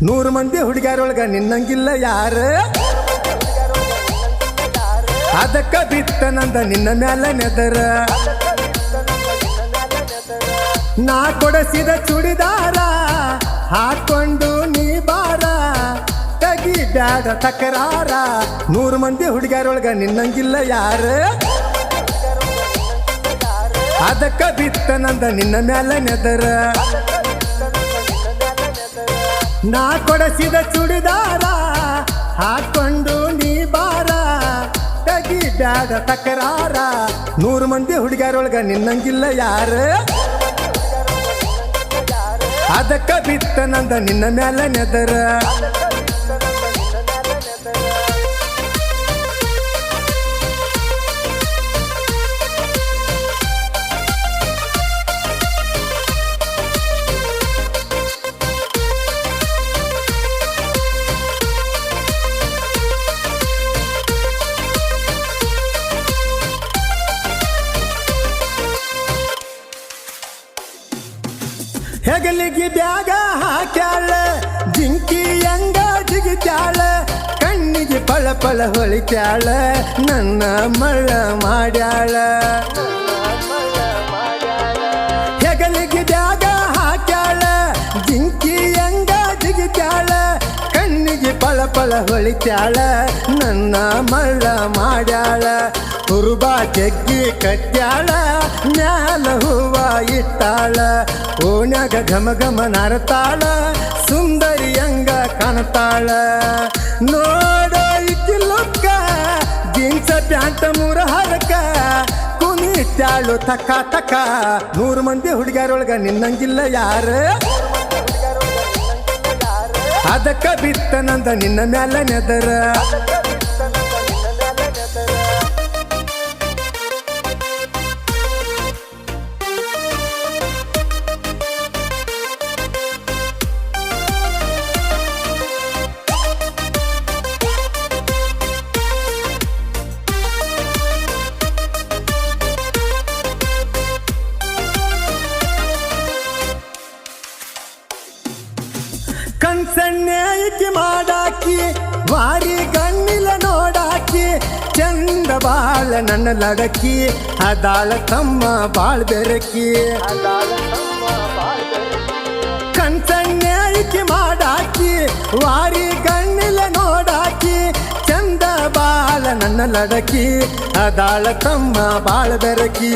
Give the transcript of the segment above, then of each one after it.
100 ಮಂದಿ ಹುಡುಗ್ಯಾರೊಳಗ ನಿನ್ನಂಗಿಲ್ಲ ಯಾರ ಅದಕ್ಕ ಬಿತ್ತನಂದ ನಿನ್ನ ಮ್ಯಾಲ ನೆದರ ನಾ ಕೊಡಸಿದ ಚೂಡಿದಾರ ಹಾಕೊಂಡು ನೀ ಬಾರ ತಗಿ ಬ್ಯಾಡ ತಕರಾರ 100 ಮಂದಿ ಹುಡುಗ್ಯಾರೊಳಗ ನಿನ್ನಂಗಿಲ್ಲ ಯಾರ ಅದಕ್ಕ ಬಿತ್ತನಂದ ನಿನ್ನ ಮ್ಯಾಲ ನೆದರ ನಾ ಕೊಡಸಿದ ಚೂಡಿದಾರ ಹಾಕೊಂಡು ನೀ ಬಾರ ತಗಿ ಬ್ಯಾಡ ತಕರಾರ 100 ಮಂದಿ ಹುಡುಗ್ಯಾರೊಳಗ ನಿನ್ನಂಗಿಲ್ಲ ಯಾರ ಅದಕ್ಕ ಬಿತ್ತನಂದ ನಿನ್ನ ಮ್ಯಾಲ ನೆದರ ಹೆಗಲಿಗೆ ಬ್ಯಾಗ ಹಾಕ್ಯಾಳ ಜಿಂಕಿ ಅಂಗ ಜಿಗಿತ್ಯಾಳ ಕಣ್ಣಿಗೆ ಪಳ ಪಳ ಹೊಳಿತ್ಯಾಳ ನನ್ನ ಮಳ್ಳ ಮಾಡ್ಯಾಳ ಹೆಗಲಿಗೆ ಬ್ಯಾಗ ಹಾಕ್ಯಾಳ ಜಿಂಕಿ ಅಂಗ ಜಿಗಿತ್ಯಾಳ ಕಣ್ಣಿಗೆ ಪಳ ಪಳ ಹೊಳಿತ್ಯಾಳ ನನ್ನ ಮಳ್ಳ ಮಾಡ್ಯಾಳ ಹುರುಬಾ ಜಗ್ಗಿ ಕಟ್ಟ್ಯಾಳ ಮ್ಯಾಲ ಹೂವ ಇಟ್ಟಾಳ ಓಣ್ಯಾಗ ಘಮ ಘಮ ನರತಾಳ ಸುಂದರಿ ಅಂಗ ಕಾಣತಾಳ ನೋಡೋ ಇಕ್ಕಿಲುಕ್ಕ ಜೀನ್ಸ ಪ್ಯಾಂಟ್ 3 ಹರಕ ಕುಣಿತ್ಯಾಳು ತಕ್ಕ ತಕ್ಕ 100 ಮಂದಿ ಹುಡುಗ್ಯಾರೊಳಗ ನಿನ್ನಂಗಿಲ್ಲ ಯಾರ ಅದಕ್ಕ ಬಿತ್ತನಂದ ನಿನ್ನ ಮ್ಯಾಲ ನೆದರ ಕಣ್ಸಣ್ಣೆ ಐಕಿ ಮಾಡಾಕಿ ವಾರಿ ಗಣ್ಣಿಲ ನೋಡಾಕಿ ಚಂದ ಬಾಳ ನನ್ನ ಲಡಕಿ ಅದಾಳ ತಮ್ಮ ಬಾಳ್ ಬೆರಕಿ ಕಣ್ಸಣ್ಣೆ ಐಕಿ ಮಾಡಾಕಿ ವಾರಿ ಗಣ್ಣಿಲ ನೋಡಾಕಿ ಚಂದ ಬಾಳ ನನ್ನ ಲಡಕಿ ಅದಾಳ ತಮ್ಮ ಬಾಳ ಬೆರಕಿ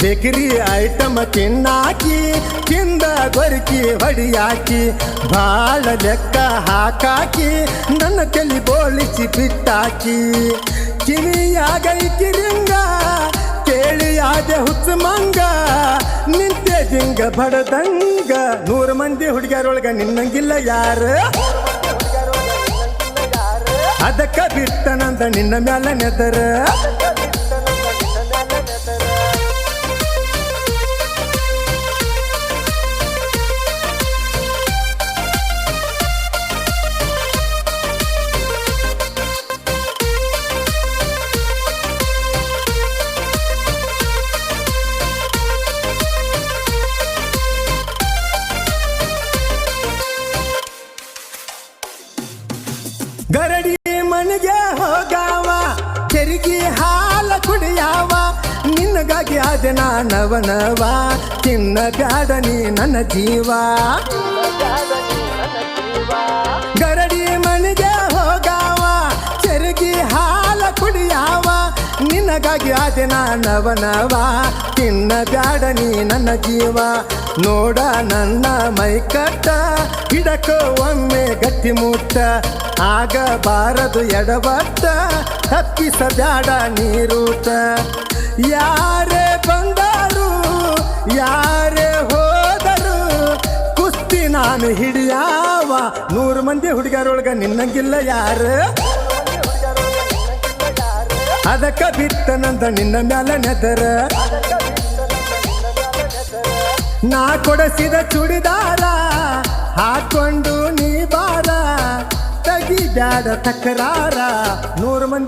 ಬೇಕರಿ ಐಟಮ್ ತಿನ್ನಾಕಿ ಕಿಂದ ಗೊರಕಿ ಹೊಡಿಯಾಕಿ ಬಾಳ ಲೆಕ್ಕ ಹಾಕಾಕಿ ನನ್ನ ತಲೆ ಬೋಳಿಸಿ ಬಿಟ್ಟಾಕಿ ಕಿವಿಯಾಗ ಕಿರಿಂಗ ಕೇಳಿಯಾದೆ ಹುಚ್ಚ ಮಂಗ ನಿಂತೆ ಜಿಂಗ ಬಡದಂಗ 100 ಮಂದಿ ಹುಡುಗ್ಯಾರೊಳಗ ನಿನ್ನಂಗಿಲ್ಲ ಯಾರ ಅದಕ್ಕ ಬಿತ್ತನಂದ ನಿನ್ನ ಮ್ಯಾಲ ನೆದರ ಗರಡಿ ಮನೆಗೆ ಹೋಗಾವ ಕೆರಿಗಿ ಹಾಲ ಕುಡಿಯಾವ ನಿನ್ನಗಾಗಿ ಆದ ನಾನವನವ ತಿನ್ನ ಬ್ಯಾಡ ನೀ ನನ್ನ ಜೀವ ಗರಡಿ ಮನೆಗೆ ಹೋಗಾವ ಕೆರಿಗಿ ಹಾಲ ಕುಡಿಯಾವ ನಿನಗಾಗಿ ಆದ ನಾನವನವ ತಿನ್ನ ಬ್ಯಾಡ ನೀ ನನ್ನ ಜೀವ ನೋಡ ನನ್ನ ಮೈಕಟ್ಟ ಹಿಡಕೋ ಒಮ್ಮೆ ಗಟ್ಟಿ ಮುಟ್ಟ ಆಗಬಾರದು ಎಡವಟ್ಟ ತಪ್ಪಿಸ ಬ್ಯಾಡ ನೀರೂಟ ಯಾರೇ ಬಂದರು ಯಾರೇ ಹೋದರು ಕುಸ್ತಿ ನಾನು ಹಿಡಿಯಾವ 100 ಮಂದಿ ಹುಡುಗ್ಯಾರೊಳಗ ನಿನ್ನಂಗಿಲ್ಲ ಯಾರ ಅದಕ್ಕ ಬಿತ್ತನಂದ ನಿನ್ನ ಮ್ಯಾಲ ನೆದರ ನಾ ಕೊಡಸಿದ ಚೂಡಿದಾರ ಹಾಕೊಂಡು ನೀ ಬಾರ ತಗಿ ಬ್ಯಾಡ ತಕರಾರ 100 ಮಂದಿ